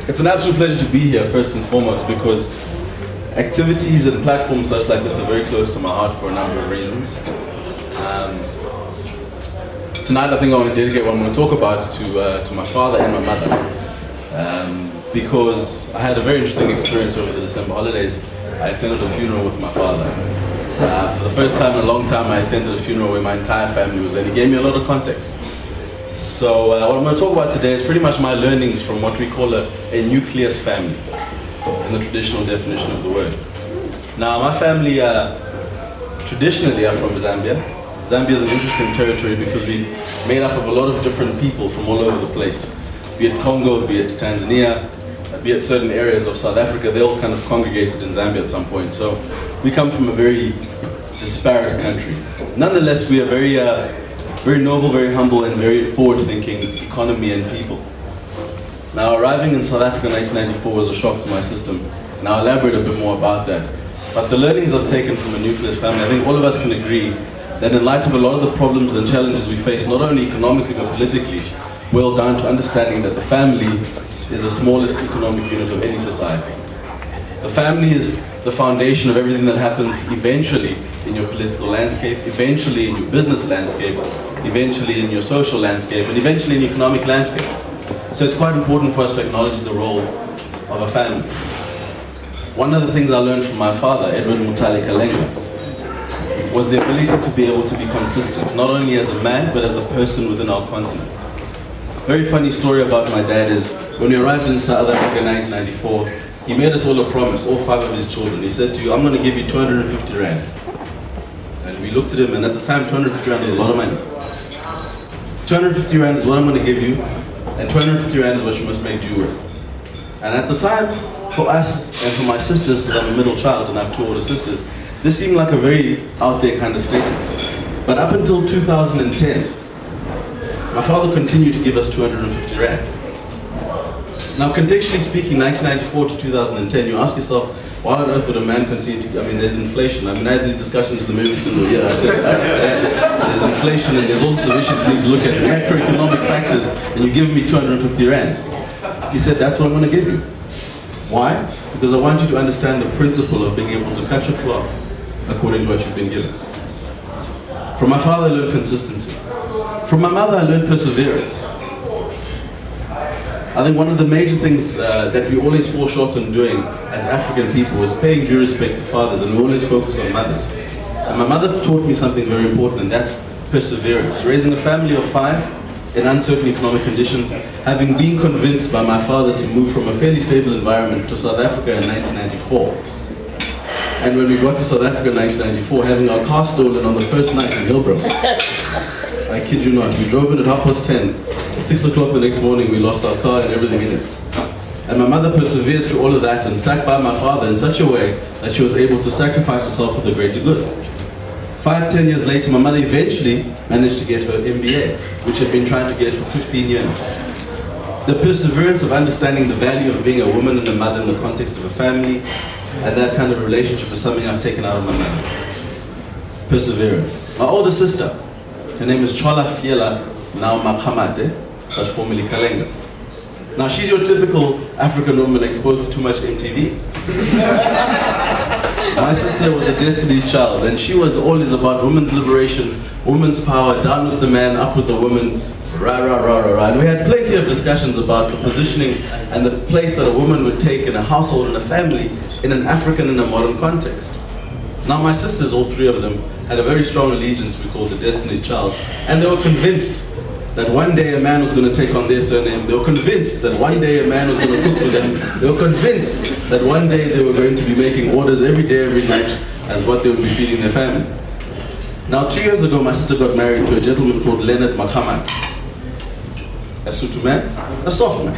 It's an absolute pleasure to be here, first and foremost, because activities and platforms such like this are very close to my heart for a number of reasons. Tonight, I think I want to dedicate what I'm going to talk about to my father and my mother, because I had a very interesting experience over the December holidays. I attended a funeral with my father. For the first time in a long time, I attended a funeral where my entire family was there. He gave me a lot of context. So what I'm going to talk about today is pretty much my learnings from what we call a nucleus family, in the traditional definition of the word. Now, my family traditionally are from Zambia. Zambia is an interesting territory because we're made up of a lot of different people from all over the place. Be it Congo, be it Tanzania, be it certain areas of South Africa, they all kind of congregated in Zambia at some point. So we come from a very disparate country. Nonetheless, we are very noble, very humble, and very forward-thinking economy and people. Now, arriving in South Africa in 1994 was a shock to my system, and I'll elaborate a bit more about that. But the learnings I've taken from a nucleus family, I think all of us can agree that in light of a lot of the problems and challenges we face, not only economically but politically, boil down to understanding that the family is the smallest economic unit of any society. The family is the foundation of everything that happens eventually in your political landscape, eventually in your business landscape, eventually in your social landscape, and eventually in the economic landscape. So it's quite important for us to acknowledge the role of a family. One of the things I learned from my father, Musa Kalenga, was the ability to be able to be consistent, not only as a man, but as a person within our continent. Very funny story about my dad is, when we arrived in South Africa in 1994, he made us all a promise, all 5 of his children. He said to you, I'm going to give you 250 rand. And we looked at him, and at the time, 250 rand was a lot of money. 250 rand is what I'm going to give you, and 250 rand is what you must make do with. And at the time, for us and for my sisters, because I'm a middle child and I have 2 older sisters, this seemed like a very out there kind of statement. But up until 2010, my father continued to give us 250 rand. Now, contextually speaking, 1994 to 2010, you ask yourself, why on earth would a man continue to, there's inflation. I had these discussions with him every single year. I said, there's inflation and there's all sorts of issues we need to look at, macroeconomic factors, and you're giving me 250 rand. He said, that's what I'm going to give you. Why? Because I want you to understand the principle of being able to cut your cloth according to what you've been given. From my father, I learned consistency. From my mother, I learned perseverance. I think one of the major things that we always fall short on doing as African people is paying due respect to fathers, and we always focus on mothers. And my mother taught me something very important, and that's perseverance. Raising a family of 5 in uncertain economic conditions, having been convinced by my father to move from a fairly stable environment to South Africa in 1994. And when we got to South Africa in 1994, having our car stolen on the first night in Hillbrook. I kid you not, we drove in at 10:30. 6 o'clock the next morning, we lost our car and everything in it. And my mother persevered through all of that and stuck by my father in such a way that she was able to sacrifice herself for the greater good. 5-10 years later, my mother eventually managed to get her MBA, which had been trying to get for 15 years. The perseverance of understanding the value of being a woman and a mother in the context of a family, and that kind of relationship is something I've taken out of my mother. Perseverance. My older sister, her name is Chola Fiela, now Makamate, but formerly Kalenga. Now she's your typical African woman exposed to too much MTV. My sister was a Destiny's Child, and she was always about women's liberation, women's power, down with the man, up with the woman, rah, rah, rah, rah, rah. And we had plenty of discussions about the positioning and the place that a woman would take in a household and a family in an African and a modern context. Now my sisters, all 3 of them, had a very strong allegiance we called the Destiny's Child, and they were convinced that one day a man was going to take on their surname. They were convinced that one day a man was going to cook for them. They were convinced that one day they were going to be making orders every day, every night, as what they would be feeding their family. Now 2 years ago, my sister got married to a gentleman called Leonard Makamat. A Sotho man, a soft man.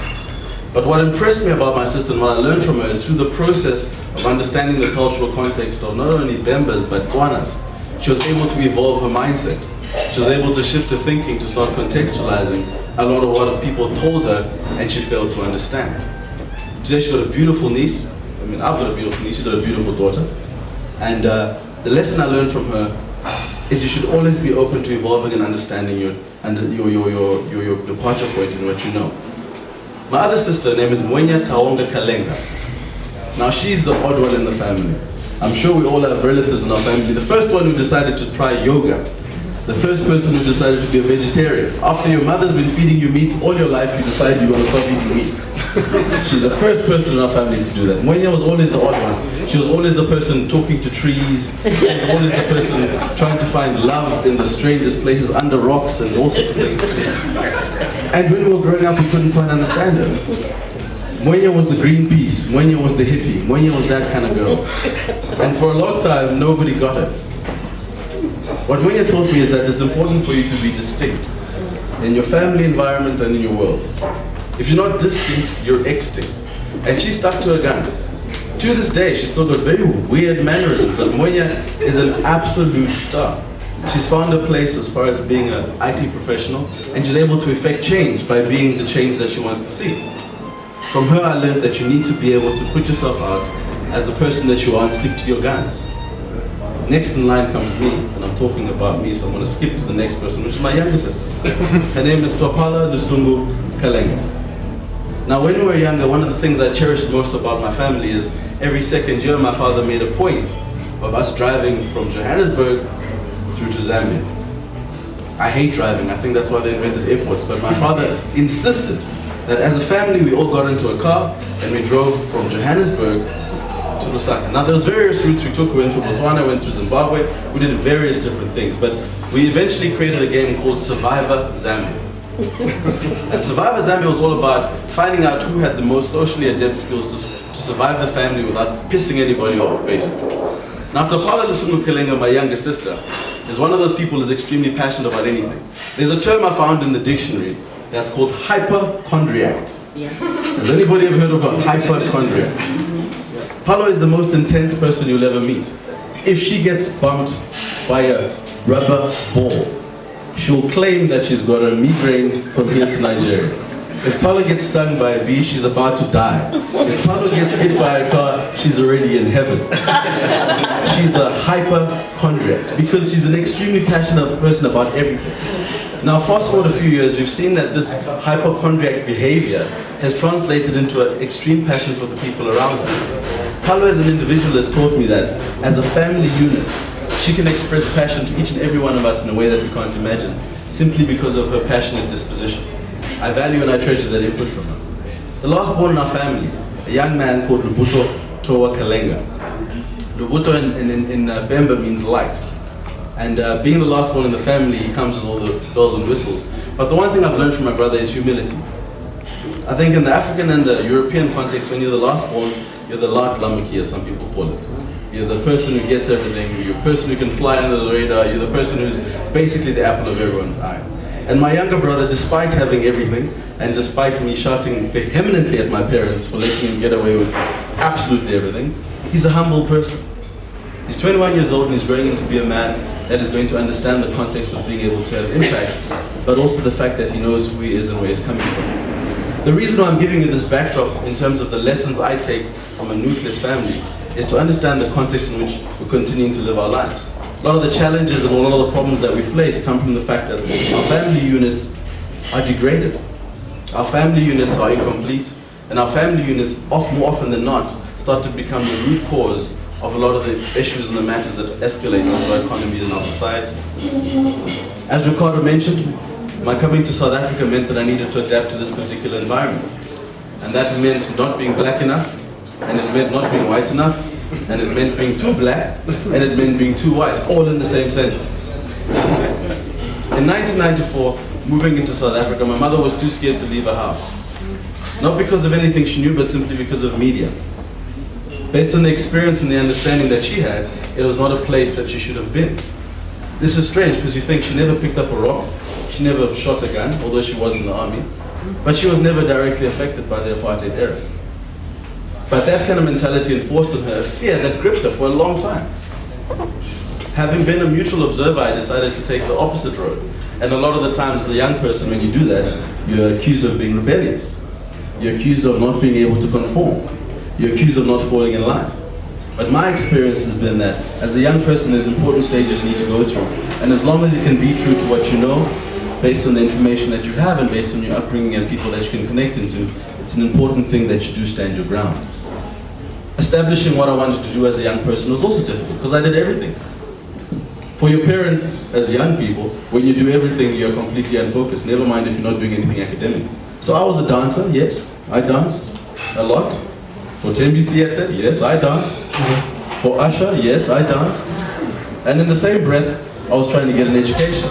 But what impressed me about my sister and what I learned from her is through the process of understanding the cultural context of not only Bembas, but Tswanas, she was able to evolve her mindset. She was able to shift her thinking to start contextualizing a lot of what people told her and she failed to understand. Today she's got a beautiful niece. I've got a beautiful niece, she's got a beautiful daughter. And the lesson I learned from her is you should always be open to evolving and understanding your departure point in what you know. My other sister, her name is Musa Kalenga. Now she's the odd one in the family. I'm sure we all have relatives in our family. The first one who decided to try yoga. The first person who decided to be a vegetarian. After your mother's been feeding you meat all your life, you decide you want to stop eating meat. She's the first person in our family to do that. Musa was always the odd one. She was always the person talking to trees. She was always the person trying to find love in the strangest places, under rocks and all sorts of things. And when we were growing up, we couldn't quite understand her. Musa was the Greenpeace, Musa was the hippie, Musa was that kind of girl. And for a long time, nobody got it. What Musa taught me is that it's important for you to be distinct in your family environment and in your world. If you're not distinct, you're extinct. And she stuck to her guns. To this day, she's still got very weird mannerisms, and Musa is an absolute star. She's found her place as far as being an IT professional, and she's able to effect change by being the change that she wants to see. From her, I learned that you need to be able to put yourself out as the person that you are and stick to your guns. Next in line comes me, and I'm talking about me, so I'm going to skip to the next person, which is my younger sister. Her name is Musa Kalenga. Now, when we were younger, one of the things I cherished most about my family is every second year my father made a point of us driving from Johannesburg through to Zambia. I hate driving, I think that's why they invented airports, but my father insisted that as a family we all got into a car and we drove from Johannesburg to Lusaka. Now there's various routes we took. We went through Botswana, went through Zimbabwe, we did various different things, but we eventually created a game called Survivor Zambia. And Survivor Zambia was all about finding out who had the most socially adept skills to survive the family without pissing anybody off, basically. Now Musa Kalenga, my younger sister, is one of those people who's extremely passionate about anything. There's a term I found in the dictionary that's called hypochondriac. Yeah. Has anybody ever heard of a hypochondriac? Palo is the most intense person you'll ever meet. If she gets bumped by a rubber ball, she'll claim that she's got a migraine from here to Nigeria. If Palo gets stung by a bee, she's about to die. If Palo gets hit by a car, she's already in heaven. She's a hypochondriac because she's an extremely passionate person about everything. Now, fast forward a few years, we've seen that this hypochondriac behavior has translated into an extreme passion for the people around her. Palo as an individual has taught me that as a family unit, she can express passion to each and every one of us in a way that we can't imagine, simply because of her passionate disposition. I value and I treasure that input from her. The last born in our family, a young man called Musa Kalenga. Lubuto in Bemba means light. And being the last one in the family, he comes with all the bells and whistles. But the one thing I've learned from my brother is humility. I think in the African and the European context, when you're the last born, you're the Lat Lamaki, as some people call it. You're the person who gets everything, you're the person who can fly under the radar, you're the person who's basically the apple of everyone's eye. And my younger brother, despite having everything, and despite me shouting vehemently at my parents for letting him get away with absolutely everything, he's a humble person. He's 21 years old and he's growing into be a man that is going to understand the context of being able to have impact, but also the fact that he knows who he is and where he's coming from. The reason why I'm giving you this backdrop in terms of the lessons I take from a nucleus family is to understand the context in which we're continuing to live our lives. A lot of the challenges and a lot of the problems that we face come from the fact that our family units are degraded. Our family units are incomplete, and our family units, more often than not, start to become the root cause of a lot of the issues and the matters that escalate into our economy and our society. As Ricardo mentioned, my coming to South Africa meant that I needed to adapt to this particular environment. And that meant not being black enough, and it meant not being white enough, and it meant being too black, and it meant being too white, all in the same sentence. In 1994, moving into South Africa, my mother was too scared to leave her house. Not because of anything she knew, but simply because of media. Based on the experience and the understanding that she had, it was not a place that she should have been. This is strange because you think she never picked up a rock, she never shot a gun, although she was in the army, but she was never directly affected by the apartheid era. But that kind of mentality enforced on her a fear that gripped her for a long time. Having been a mutual observer, I decided to take the opposite road. And a lot of the times as a young person, when you do that, you're accused of being rebellious. You're accused of not being able to conform. You're accused of not falling in line. But my experience has been that as a young person, there's important stages you need to go through. And as long as you can be true to what you know, based on the information that you have and based on your upbringing and people that you can connect into, it's an important thing that you do stand your ground. Establishing what I wanted to do as a young person was also difficult because I did everything. For your parents, as young people, when you do everything, you're completely unfocused. Never mind if you're not doing anything academic. So I was a dancer, yes, I danced a lot. For Tembi Theatre, yes, I danced. For Usher, yes, I danced. And in the same breath, I was trying to get an education.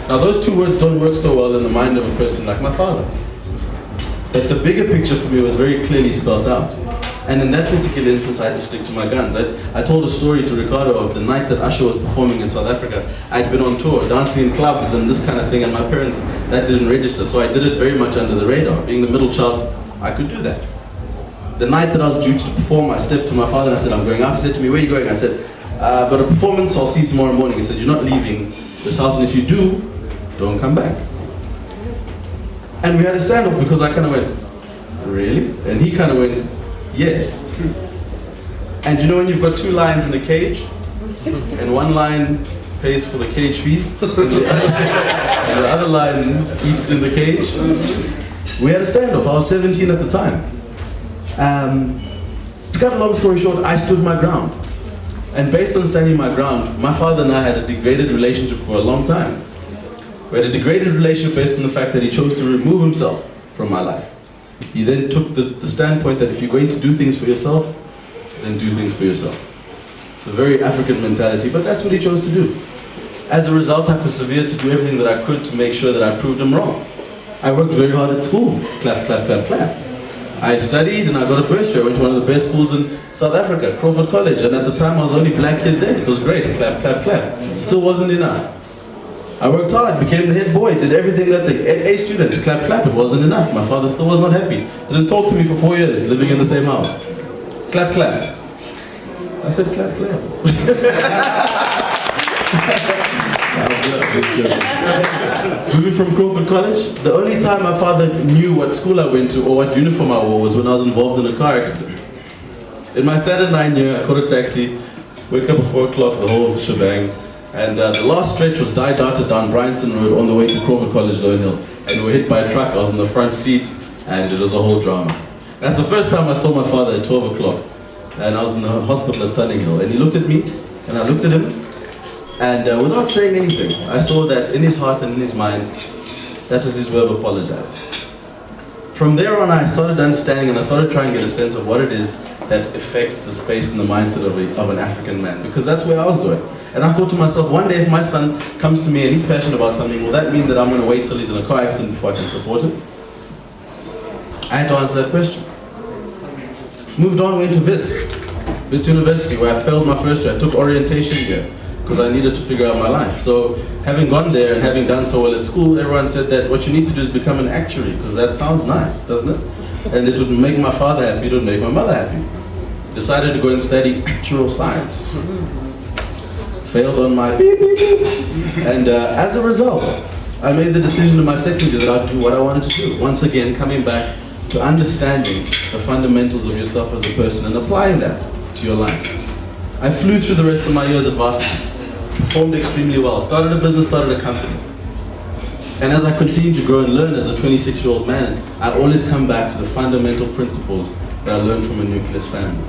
Now those two words don't work so well in the mind of a person like my father. But the bigger picture for me was very clearly spelled out. And in that particular instance, I had to stick to my guns. I told a story to Ricardo of the night that Usher was performing in South Africa. I'd been on tour, dancing in clubs and this kind of thing, and my parents, that didn't register. So I did it very much under the radar. Being the middle child, I could do that. The night that I was due to perform, I stepped to my father and I said, I'm going out. He said to me, where are you going? I said, I've got a performance, I'll see you tomorrow morning. He said, you're not leaving this house, and if you do, don't come back. And we had a standoff because I kind of went, really? And he kind of went, yes. And you know when you've got two lions in a cage, and one lion pays for the cage fees, and the other lion eats in the cage? We had a standoff. I was 17 at the time. To cut a long story short, I stood my ground. And based on standing my ground, my father and I had a degraded relationship for a long time. We had a degraded relationship based on the fact that he chose to remove himself from my life. He then took the standpoint that if you're going to do things for yourself, then do things for yourself. It's a very African mentality, but that's what he chose to do. As a result, I persevered to do everything that I could to make sure that I proved him wrong. I worked very hard at school. Clap, clap, clap, clap. I studied and I got a bursary. I went to one of the best schools in South Africa, Crawford College, and at the time I was the only black kid there. It was great. Clap, clap, clap. Still wasn't enough. I worked hard, became the head boy, did everything that the A student, clap, clap, it wasn't enough. My father still was not happy. Didn't talk to me for 4 years, living in the same house. Clap, clap. I said, clap, clap. Moving from Crawford College, the only time my father knew what school I went to or what uniform I wore was when I was involved in a car accident. In my standard 9 year, I caught a taxi, wake up at 4 o'clock, the whole shebang. And the last stretch was darted down Bryanston Road on the way to Crawford College, Lowen Hill. And we were hit by a truck. I was in the front seat, and it was a whole drama. That's the first time I saw my father at 12 o'clock. And I was in the hospital at Sunninghill. And he looked at me, and I looked at him. And without saying anything, I saw that in his heart and in his mind, that was his way of apologizing. From there on, I started understanding, and I started trying to get a sense of what it is that affects the space and the mindset of an African man. Because that's where I was going. And I thought to myself, one day if my son comes to me and he's passionate about something, will that mean that I'm going to wait till he's in a car accident before I can support him? I had to answer that question. Moved on, went to Wits University, where I failed my first year. I took orientation here because I needed to figure out my life. So having gone there and having done so well at school, everyone said that what you need to do is become an actuary, because that sounds nice, doesn't it? And it would make my father happy, it would make my mother happy. Decided to go and study actuarial science. Failed on my beep, beep, beep. And as a result, I made the decision in my second year that I'd do what I wanted to do. Once again, coming back to understanding the fundamentals of yourself as a person and applying that to your life. I flew through the rest of my years at varsity, performed extremely well, started a business, started a company. And as I continued to grow and learn as a 26-year-old man, I always come back to the fundamental principles that I learned from a nucleus family.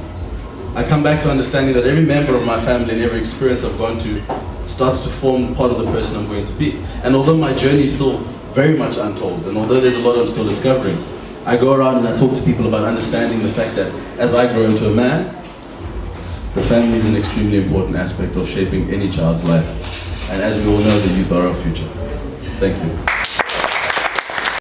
I come back to understanding that every member of my family and every experience I've gone to starts to form part of the person I'm going to be. And although my journey is still very much untold, and although there's a lot I'm still discovering, I go around and I talk to people about understanding the fact that as I grow into a man, the family is an extremely important aspect of shaping any child's life. And as we all know, the youth are our future. Thank you.